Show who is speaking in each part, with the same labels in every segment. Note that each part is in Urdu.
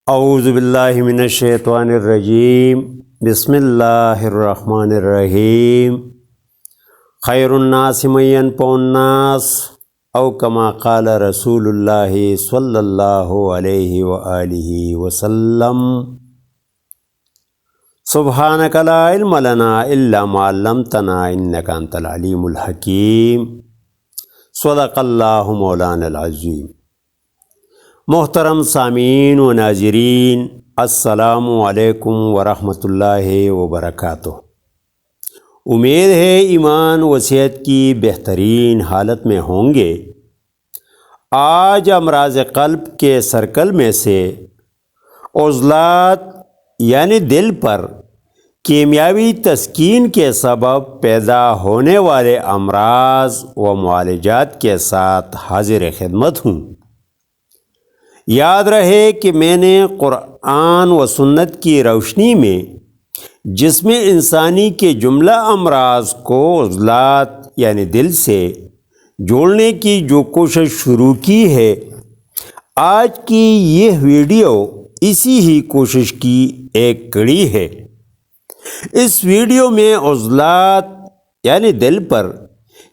Speaker 1: اعوذ باللہ من الشیطان الرجیم بسم اللہ الرحمن الرحیم خیر الناس من ينفع الناس او کما قال رسول اللہ صلی اللہ علیہ وآلہ وسلم سبحانک لا علم لنا الا ما علمتنا انک انت العلیم الحکیم صدق اللہ مولانا العظیم۔ محترم سامعین و ناظرین، السلام علیکم ورحمۃ اللہ وبرکاتہ۔ امید ہے ایمان و صحت کی بہترین حالت میں ہوں گے۔ آج امراض قلب کے سرکل میں سے عضلات یعنی دل پر کیمیاوی تسکین کے سبب پیدا ہونے والے امراض و معالجات کے ساتھ حاضر خدمت ہوں۔ یاد رہے کہ میں نے قرآن و سنت کی روشنی میں جسم انسانی کے جملہ امراض کو عضلات یعنی دل سے جوڑنے کی جو کوشش شروع کی ہے، آج کی یہ ویڈیو اسی ہی کوشش کی ایک کڑی ہے۔ اس ویڈیو میں عضلات یعنی دل پر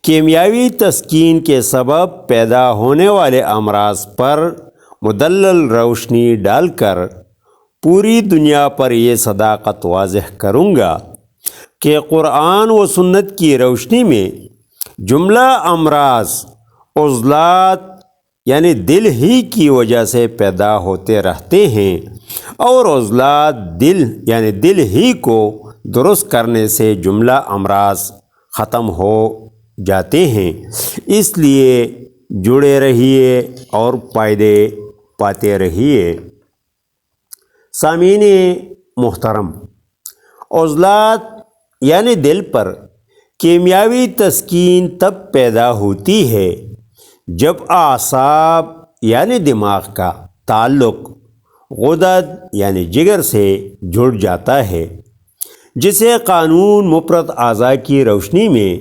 Speaker 1: کیمیاوی تسکین کے سبب پیدا ہونے والے امراض پر مدلل روشنی ڈال کر پوری دنیا پر یہ صداقت واضح کروں گا کہ قرآن و سنت کی روشنی میں جملہ امراض عضلات یعنی دل ہی کی وجہ سے پیدا ہوتے رہتے ہیں، اور عضلات دل یعنی دل ہی کو درست کرنے سے جملہ امراض ختم ہو جاتے ہیں۔ اس لیے جڑے رہیے اور فائدے پاتے رہیے۔ سامعین محترم، عضلات یعنی دل پر کیمیاوی تسکین تب پیدا ہوتی ہے جب اعصاب یعنی دماغ کا تعلق غدد یعنی جگر سے جڑ جاتا ہے، جسے قانون مفرد اعضاء کی روشنی میں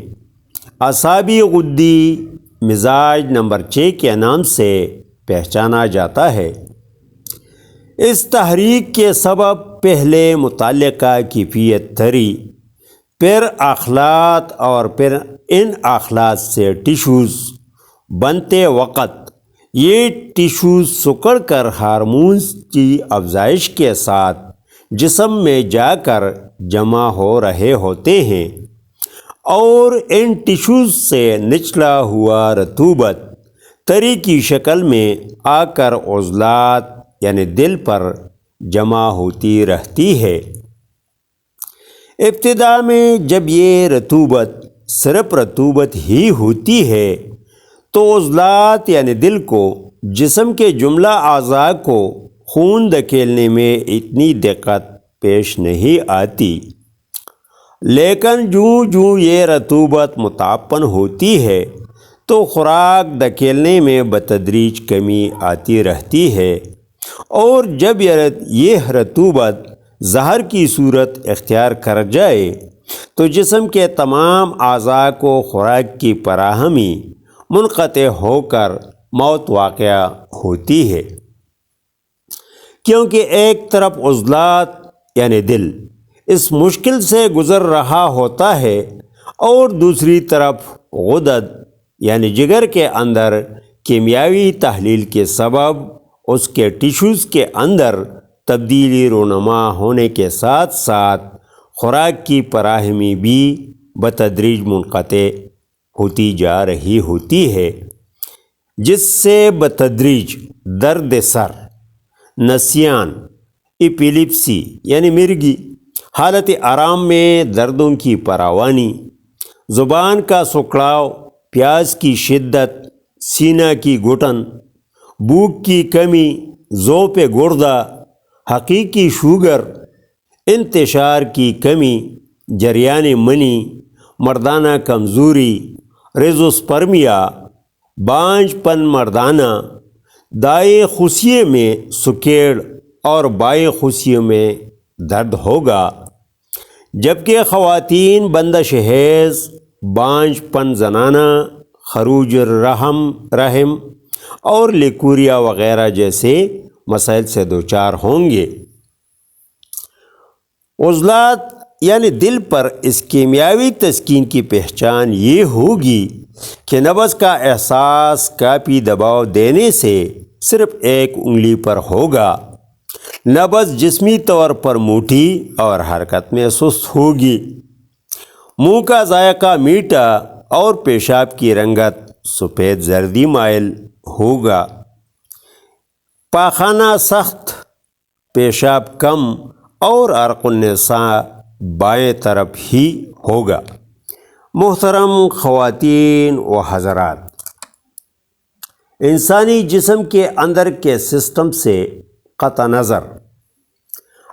Speaker 1: اعصابی غدی مزاج نمبر 6 کے نام سے پہچانا جاتا ہے۔ اس تحریک کے سبب پہلے متعلقہ کیفیت تھری، پھر اخلاط اور پھر ان اخلاط سے ٹیشوز بنتے وقت یہ ٹیشوز سکڑ کر ہارمونز کی افزائش کے ساتھ جسم میں جا کر جمع ہو رہے ہوتے ہیں، اور ان ٹیشوز سے نچلا ہوا رطوبت تری کی شکل میں آ کر عضلات یعنی دل پر جمع ہوتی رہتی ہے۔ ابتدا میں جب یہ رطوبت صرف رطوبت ہی ہوتی ہے تو عضلات یعنی دل کو جسم کے جملہ اعضاء کو خون دھکیلنے میں اتنی دقت پیش نہیں آتی، لیکن جوں یہ رطوبت متعفن ہوتی ہے تو خوراک دھکیلنے میں بتدریج کمی آتی رہتی ہے، اور جب یہ رطوبت زہر کی صورت اختیار کر جائے تو جسم کے تمام اعضاء کو خوراک کی فراہمی منقطع ہو کر موت واقع ہوتی ہے، کیونکہ ایک طرف عضلات یعنی دل اس مشکل سے گزر رہا ہوتا ہے، اور دوسری طرف غدد یعنی جگر کے اندر کیمیاوی تحلیل کے سبب اس کے ٹیشوز کے اندر تبدیلی رونما ہونے کے ساتھ ساتھ خوراک کی فراہمی بھی بتدریج منقطع ہوتی جا رہی ہوتی ہے، جس سے بتدریج درد سر، نسیان، ایپیلیپسی یعنی مرگی، حالت آرام میں دردوں کی فراوانی، زبان کا سکڑاؤ، پیاس کی شدت، سینہ کی گھٹن، بھوک کی کمی، ذوق گردہ، حقیقی شوگر، انتشار کی کمی، جریان منی، مردانہ کمزوری، ریزوسپرمیا، بانجھ پن مردانہ، دائیں خصیے میں سکیڑ اور بائیں خصیے میں درد ہوگا، جبکہ خواتین بندش حیض، بانجھ پن زنانہ، خروج رحم اور لیکوریا وغیرہ جیسے مسائل سے دوچار ہوں گے۔ عضلات یعنی دل پر اس کیمیاوی تسکین کی پہچان یہ ہوگی کہ نبض کا احساس کافی دباؤ دینے سے صرف ایک انگلی پر ہوگا۔ نبض جسمی طور پر موٹی اور حرکت میں سست ہوگی۔ منہ کا ذائقہ میٹھا اور پیشاب کی رنگت سفید زردی مائل ہوگا۔ پاخانہ سخت، پیشاب کم اور عرق النساء بائیں طرف ہی ہوگا۔ محترم خواتین و حضرات، انسانی جسم کے اندر کے سسٹم سے قطع نظر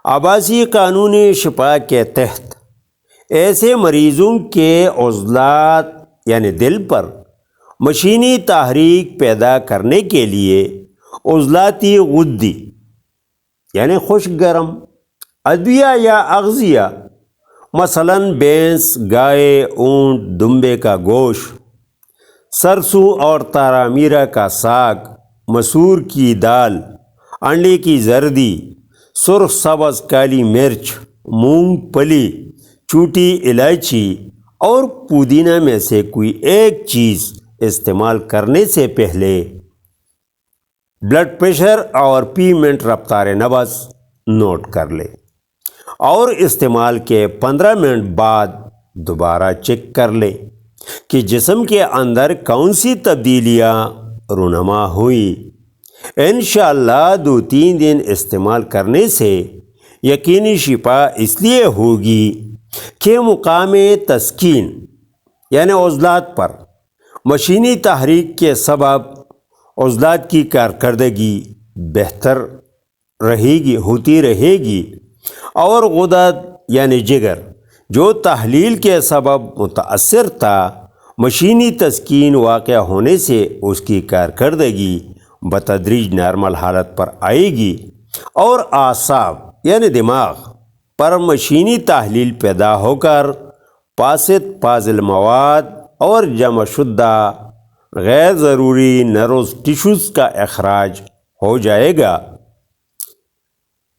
Speaker 1: آباسی قانون شفا کے تحت ایسے مریضوں کے عضلات یعنی دل پر مشینی تحریک پیدا کرنے کے لیے عضلاتی غدی یعنی خشک گرم ادویہ یا اغذیہ مثلاً بھینس، گائے، اونٹ، دمبے کا گوشت، سرسوں اور تارا میرا کا ساگ، مسور کی دال، انڈے کی زردی، سرخ سبز کالی مرچ، مونگ پھلی، چھوٹی الائچی اور پودینہ میں سے کوئی ایک چیز استعمال کرنے سے پہلے بلڈ پریشر اور 20 منٹ رفتار نبض نوٹ کر لے اور استعمال کے 15 منٹ بعد دوبارہ چیک کر لے کہ جسم کے اندر کون سی تبدیلیاں رونما ہوئی۔ انشاءاللہ 2-3 دن استعمال کرنے سے یقینی شفا اس لیے ہوگی کہ مقام تسکین یعنی عضلات پر مشینی تحریک کے سبب عضلات کی کارکردگی بہتر ہوتی رہے گی اور غدد یعنی جگر جو تحلیل کے سبب متاثر تھا، مشینی تسکین واقع ہونے سے اس کی کارکردگی بتدریج نارمل حالت پر آئے گی اور اعصاب یعنی دماغ پر مشینی تحلیل پیدا ہو کر فاضل مواد اور جمع شدہ غیر ضروری نروز ٹیشوز کا اخراج ہو جائے گا۔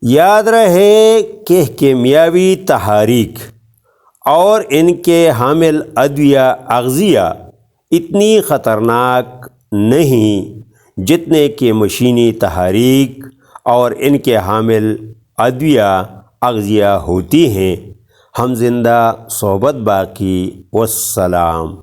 Speaker 1: یاد رہے کہ کیمیاوی تحاریک اور ان کے حامل ادویہ اغذیہ اتنی خطرناک نہیں جتنے کہ مشینی تحاریک اور ان کے حامل ادویہ اغذیہ ہوتی ہیں۔ ہم زندہ، صحبت باقی، والسلام۔